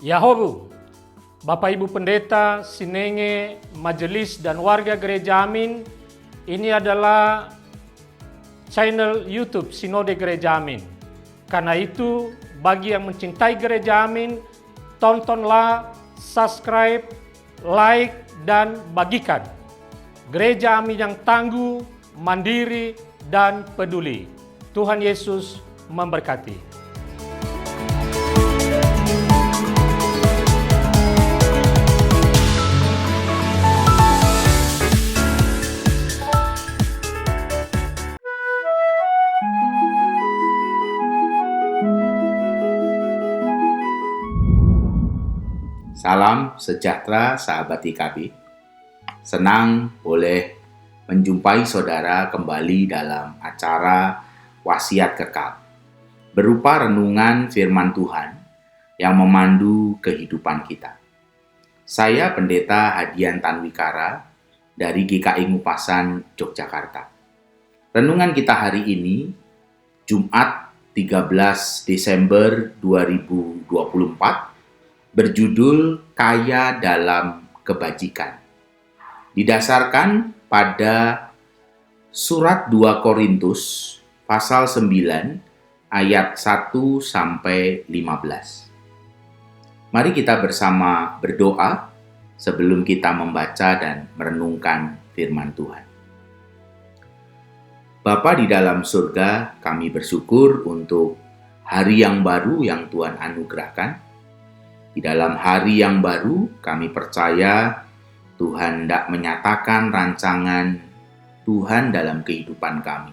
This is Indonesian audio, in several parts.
Yahobu, Bapak Ibu Pendeta, Sinenge, Majelis dan warga Gereja Amin, ini adalah channel YouTube Sinode Gereja Amin. Karena itu, bagi yang mencintai Gereja Amin, tontonlah, subscribe, like, dan bagikan. Gereja Amin yang tangguh, mandiri, dan peduli. Tuhan Yesus memberkati. Salam sejahtera sahabat IKB. Senang boleh menjumpai saudara kembali dalam acara Wasiat Kekal, berupa renungan firman Tuhan yang memandu kehidupan kita. Saya Pendeta Hadian Tanwikara dari GKI Ngupasan, Yogyakarta. Renungan kita hari ini, Jumat 13 Desember 2024, berjudul Kaya dalam Kebajikan. Didasarkan pada surat 2 Korintus pasal 9 ayat 1 sampai 15. Mari kita bersama berdoa sebelum kita membaca dan merenungkan firman Tuhan. Bapa di dalam surga, kami bersyukur untuk hari yang baru yang Tuhan anugerahkan. Di dalam hari yang baru, kami percaya Tuhan hendak menyatakan rancangan Tuhan dalam kehidupan kami.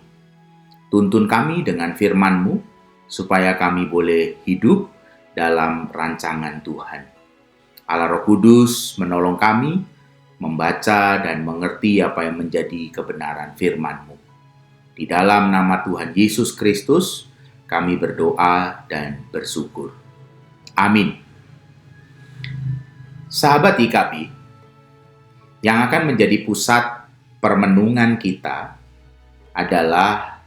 Tuntun kami dengan firman-Mu, supaya kami boleh hidup dalam rancangan Tuhan. Allah Roh Kudus menolong kami membaca dan mengerti apa yang menjadi kebenaran firman-Mu. Di dalam nama Tuhan Yesus Kristus, kami berdoa dan bersyukur. Amin. Sahabat IKB, yang akan menjadi pusat permenungan kita adalah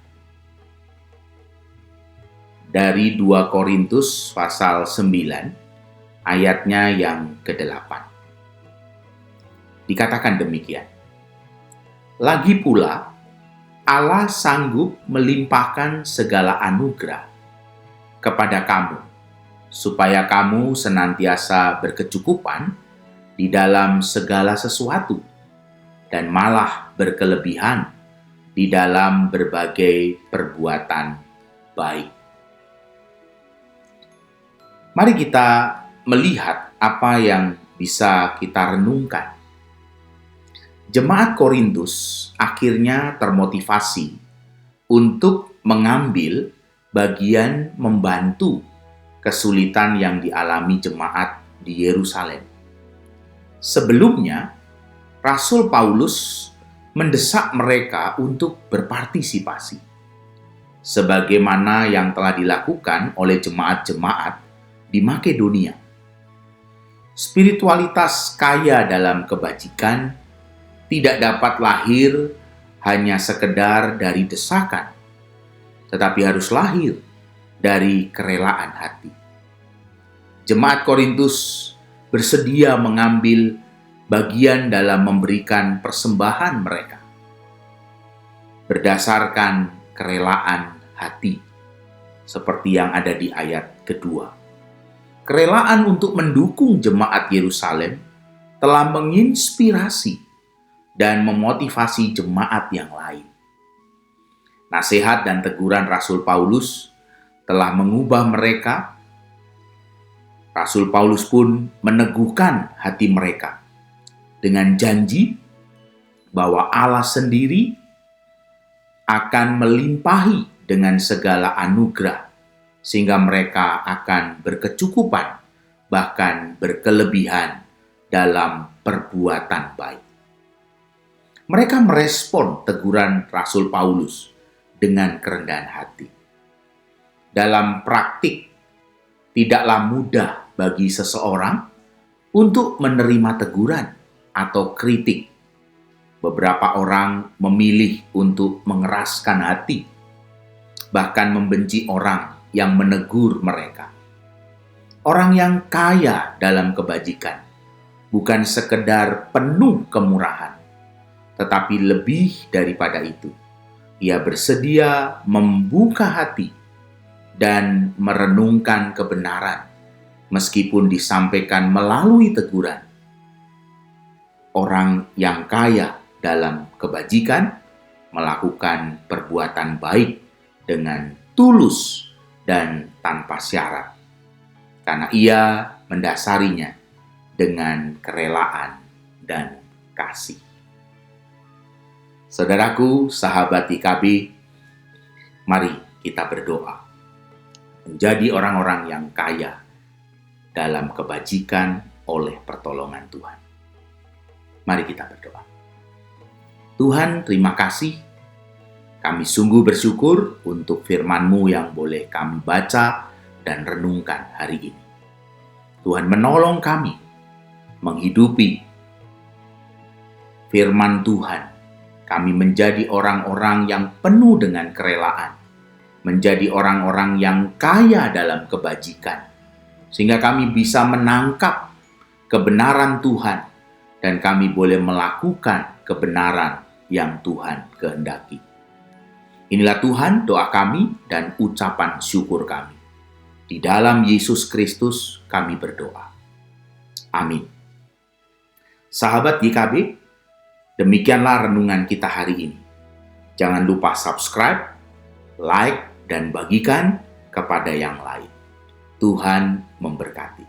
dari 2 Korintus pasal 9 ayatnya yang ke-8. Dikatakan demikian. Lagi pula, Allah sanggup melimpahkan segala anugerah kepada kamu, supaya kamu senantiasa berkecukupan di dalam segala sesuatu, dan malah berkelebihan di dalam berbagai perbuatan baik. Mari kita melihat apa yang bisa kita renungkan. Jemaat Korintus akhirnya termotivasi untuk mengambil bagian membantu kesulitan yang dialami jemaat di Yerusalem. Sebelumnya, Rasul Paulus mendesak mereka untuk berpartisipasi, sebagaimana yang telah dilakukan oleh jemaat-jemaat di Makedonia. Spiritualitas kaya dalam kebajikan tidak dapat lahir hanya sekedar dari desakan, tetapi harus lahir dari kerelaan hati. Jemaat Korintus bersedia mengambil bagian dalam memberikan persembahan mereka berdasarkan kerelaan hati, seperti yang ada di ayat kedua. Kerelaan untuk mendukung jemaat Yerusalem telah menginspirasi dan memotivasi jemaat yang lain. Nasihat dan teguran Rasul Paulus telah mengubah mereka. Rasul Paulus pun meneguhkan hati mereka dengan janji bahwa Allah sendiri akan melimpahi dengan segala anugerah, sehingga mereka akan berkecukupan, bahkan berkelebihan dalam perbuatan baik. Mereka merespon teguran Rasul Paulus dengan kerendahan hati. Dalam praktik, tidaklah mudah bagi seseorang untuk menerima teguran atau kritik. Beberapa orang memilih untuk mengeraskan hati, bahkan membenci orang yang menegur mereka. orang yang kaya dalam kebajikan, bukan sekedar penuh kemurahan, tetapi lebih daripada itu. Ia bersedia membuka hati dan merenungkan kebenaran, meskipun disampaikan melalui teguran. Orang yang kaya dalam kebajikan melakukan perbuatan baik dengan tulus dan tanpa syarat, karena ia mendasarinya dengan kerelaan dan kasih. Saudaraku, sahabat IKB, mari kita berdoa menjadi orang-orang yang kaya dalam kebajikan oleh pertolongan Tuhan. Mari kita berdoa. Tuhan, terima kasih. Kami sungguh bersyukur untuk firman-Mu yang boleh kami baca dan renungkan hari ini. Tuhan, menolong kami menghidupi firman Tuhan. Kami menjadi orang-orang yang penuh dengan kerelaan, menjadi orang-orang yang kaya dalam kebajikan, sehingga kami bisa menangkap kebenaran Tuhan dan kami boleh melakukan kebenaran yang Tuhan kehendaki. Inilah Tuhan doa kami dan ucapan syukur kami. Di dalam Yesus Kristus kami berdoa. Amin. Sahabat YKB, demikianlah renungan kita hari ini. Jangan lupa subscribe, like, dan bagikan kepada yang lain. Tuhan memberkati.